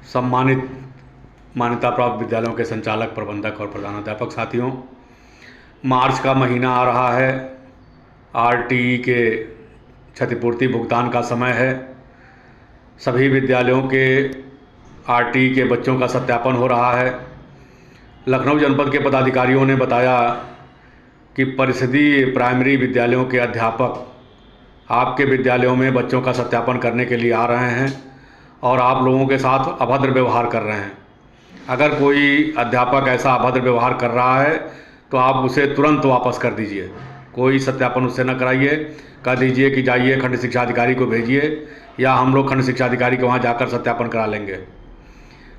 सम्मानित मान्यता प्राप्त विद्यालयों के संचालक, प्रबंधक और प्रधानाध्यापक साथियों, मार्च का महीना आ रहा है। आरटीई के क्षतिपूर्ति भुगतान का समय है। सभी विद्यालयों के आरटीई के बच्चों का सत्यापन हो रहा है। लखनऊ जनपद के पदाधिकारियों ने बताया कि परिषदीय प्राइमरी विद्यालयों के अध्यापक आपके विद्यालयों में बच्चों का सत्यापन करने के लिए आ रहे हैं और आप लोगों के साथ अभद्र व्यवहार कर रहे हैं। अगर कोई अध्यापक ऐसा अभद्र व्यवहार कर रहा है तो आप उसे तुरंत वापस कर दीजिए। कोई सत्यापन उससे न कराइए। कह दीजिए कि जाइए खंड शिक्षा अधिकारी को भेजिए या हम लोग खंड शिक्षा अधिकारी के वहाँ जाकर सत्यापन करा लेंगे।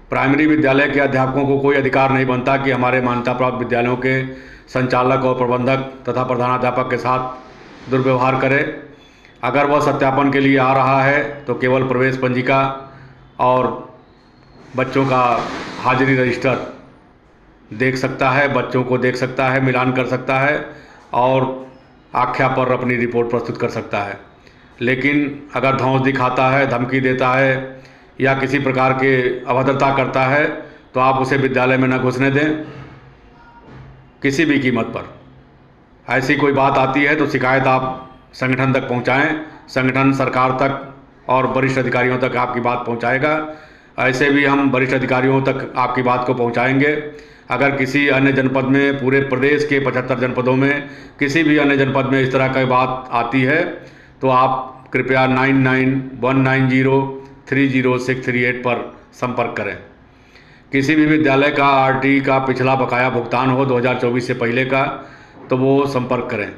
प्राइमरी विद्यालय के अध्यापकों को कोई अधिकार नहीं बनता कि हमारे मान्यता प्राप्त विद्यालयों के संचालक और प्रबंधक तथा प्रधानाध्यापक के साथ दुर्व्यवहार करे। अगर वह सत्यापन के लिए आ रहा है तो केवल प्रवेश पंजिका और बच्चों का हाजिरी रजिस्टर देख सकता है, बच्चों को देख सकता है, मिलान कर सकता है और आख्या पर अपनी रिपोर्ट प्रस्तुत कर सकता है। लेकिन अगर धौंस दिखाता है, धमकी देता है या किसी प्रकार के अभद्रता करता है तो आप उसे विद्यालय में न घुसने दें किसी भी कीमत पर। ऐसी कोई बात आती है तो शिकायत आप संगठन तक पहुंचाएं। संगठन सरकार तक और वरिष्ठ अधिकारियों तक आपकी बात पहुंचाएगा। ऐसे भी हम वरिष्ठ अधिकारियों तक आपकी बात को पहुंचाएंगे। अगर किसी अन्य जनपद में, पूरे प्रदेश के 75 जनपदों में किसी भी अन्य जनपद में इस तरह की बात आती है तो आप कृपया 9919030638 पर संपर्क करें। किसी भी विद्यालय का आरटीई का पिछला बकाया भुगतान हो 2024 से पहले का तो वो संपर्क करें।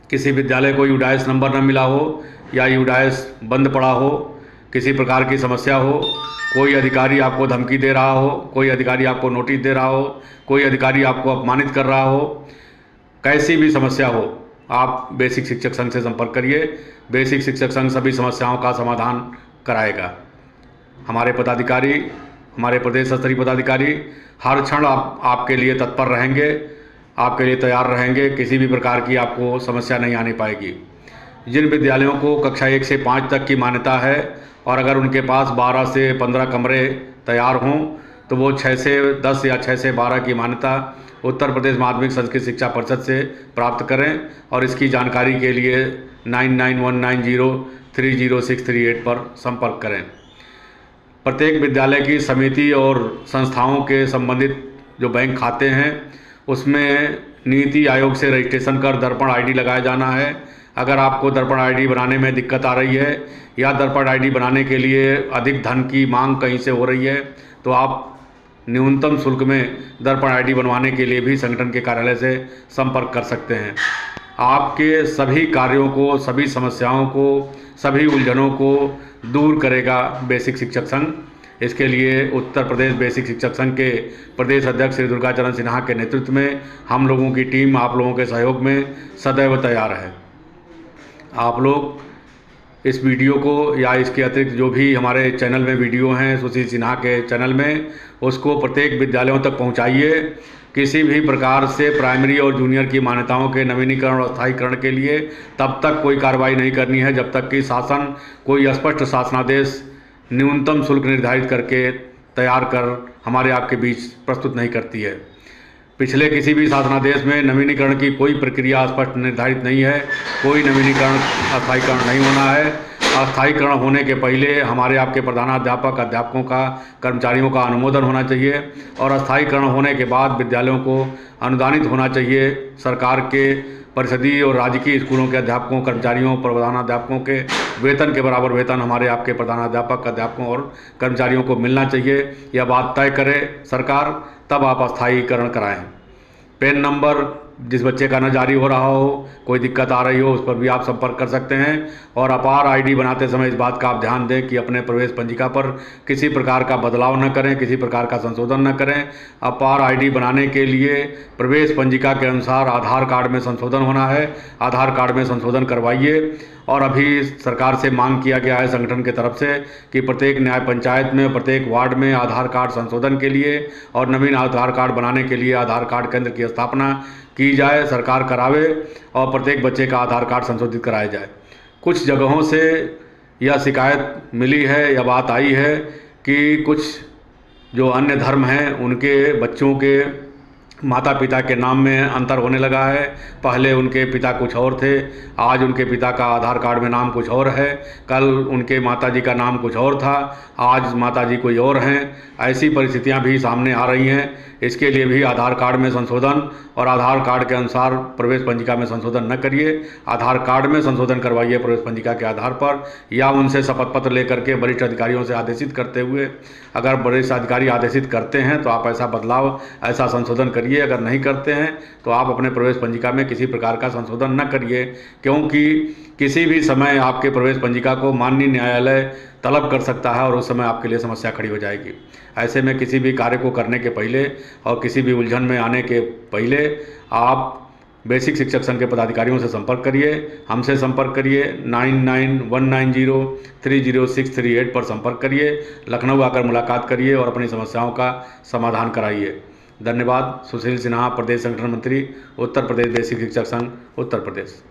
किसी विद्यालय को यूडाइस नंबर न मिला हो या यूडाइस बंद पड़ा हो, किसी प्रकार की समस्या हो, कोई अधिकारी आपको धमकी दे रहा हो, कोई अधिकारी आपको नोटिस दे रहा हो, कोई अधिकारी आपको अपमानित कर रहा हो, कैसी भी समस्या हो, आप बेसिक शिक्षक संघ से संपर्क करिए। बेसिक शिक्षक संघ सभी समस्याओं का समाधान कराएगा। हमारे पदाधिकारी, हमारे प्रदेश स्तरीय पदाधिकारी हर क्षण आपके लिए तत्पर रहेंगे, आपके लिए तैयार रहेंगे। किसी भी प्रकार की आपको समस्या नहीं आने पाएगी। जिन विद्यालयों को कक्षा 1 से 5 तक की मान्यता है और अगर उनके पास 12 से 15 कमरे तैयार हों तो वो 6 से 10 या 6 से 12 की मान्यता उत्तर प्रदेश माध्यमिक संस्कृत शिक्षा परिषद से प्राप्त करें और इसकी जानकारी के लिए 9919030638 पर संपर्क करें। प्रत्येक विद्यालय की समिति और संस्थाओं के संबंधित जो बैंक खाते हैं उसमें नीति आयोग से रजिस्ट्रेशन कर दर्पण आईडी लगाया जाना है। अगर आपको दर्पण आईडी बनाने में दिक्कत आ रही है या दर्पण आईडी बनाने के लिए अधिक धन की मांग कहीं से हो रही है तो आप न्यूनतम शुल्क में दर्पण आईडी बनवाने के लिए भी संगठन के कार्यालय से संपर्क कर सकते हैं। आपके सभी कार्यों को, सभी समस्याओं को, सभी उलझनों को दूर करेगा बेसिक शिक्षक संघ। इसके लिए उत्तर प्रदेश बेसिक शिक्षक संघ के प्रदेश अध्यक्ष श्री दुर्गाचरण सिन्हा के नेतृत्व में हम लोगों की टीम आप लोगों के सहयोग में सदैव तैयार है। आप लोग इस वीडियो को या इसके अतिरिक्त जो भी हमारे चैनल में वीडियो हैं सुशील सिन्हा के चैनल में, उसको प्रत्येक विद्यालयों तक पहुंचाइए। किसी भी प्रकार से प्राइमरी और जूनियर की मान्यताओं के नवीनीकरण और स्थायीकरण के लिए तब तक कोई कार्रवाई नहीं करनी है जब तक कि शासन कोई स्पष्ट शासनादेश न्यूनतम शुल्क निर्धारित करके तैयार कर हमारे आपके बीच प्रस्तुत नहीं करती है। पिछले किसी भी शासनादेश में नवीनीकरण की कोई प्रक्रिया स्पष्ट निर्धारित नहीं है। कोई नवीनीकरण, अस्थायीकरण नहीं होना है। अस्थायीकरण होने के पहले हमारे आपके प्रधानाध्यापक, अध्यापकों का, कर्मचारियों का अनुमोदन होना चाहिए और अस्थायीकरण होने के बाद विद्यालयों को अनुदानित होना चाहिए। सरकार के परिषदीय और राजकीय स्कूलों के अध्यापकों, कर्मचारियों, प्रधानाध्यापकों के वेतन के बराबर वेतन हमारे आपके प्रधानाध्यापक, अध्यापकों और कर्मचारियों को मिलना चाहिए। यह बात तय करे सरकार, तब आप अस्थायीकरण कराएं। पेन नंबर जिस बच्चे का न जारी हो रहा हो, कोई दिक्कत आ रही हो, उस पर भी आप संपर्क कर सकते हैं। और अपार आईडी बनाते समय इस बात का आप ध्यान दें कि अपने प्रवेश पंजिका पर किसी प्रकार का बदलाव न करें, किसी प्रकार का संशोधन न करें। अपार आईडी बनाने के लिए प्रवेश पंजिका के अनुसार आधार कार्ड में संशोधन होना है। आधार कार्ड में संशोधन करवाइए। और अभी सरकार से मांग किया गया है संगठन के तरफ से कि प्रत्येक न्याय पंचायत में, प्रत्येक वार्ड में आधार कार्ड संशोधन के लिए और नवीन आधार कार्ड बनाने के लिए आधार कार्ड केंद्र की स्थापना की जाए, सरकार करावे और प्रत्येक बच्चे का आधार कार्ड संशोधित कराया जाए। कुछ जगहों से यह शिकायत मिली है या बात आई है कि कुछ जो अन्य धर्म हैं उनके बच्चों के माता पिता के नाम में अंतर होने लगा है। पहले उनके पिता कुछ और थे, आज उनके पिता का आधार कार्ड में नाम कुछ और है, कल उनके माताजी का नाम कुछ और था, आज माताजी कोई और हैं। ऐसी परिस्थितियां भी सामने आ रही हैं। इसके लिए भी आधार कार्ड में संशोधन और आधार कार्ड के अनुसार प्रवेश पंजिका में संशोधन न करिए। आधार कार्ड में संशोधन करवाइए प्रवेश पंजिका के आधार पर, या उनसे शपथ पत्र लेकर के वरिष्ठ अधिकारियों से आदेशित करते हुए। अगर वरिष्ठ अधिकारी आदेशित करते हैं तो आप ऐसा बदलाव, ऐसा संशोधन करिए। अगर नहीं करते हैं तो आप अपने प्रवेश पंजिका में किसी प्रकार का संशोधन न करिए, क्योंकि किसी भी समय आपके प्रवेश पंजिका को माननीय न्यायालय तलब कर सकता है और उस समय आपके लिए समस्या खड़ी हो जाएगी। ऐसे में किसी भी कार्य को करने के पहले और किसी भी उलझन में आने के पहले आप बेसिक शिक्षक संघ के पदाधिकारियों से संपर्क करिए, हमसे संपर्क करिए। 9919030638 पर संपर्क करिए, लखनऊ आकर मुलाकात करिए और अपनी समस्याओं का समाधान कराइए। धन्यवाद। सुशील सिन्हा, प्रदेश संगठन मंत्री, उत्तर प्रदेश बेसिक शिक्षक संघ, उत्तर प्रदेश।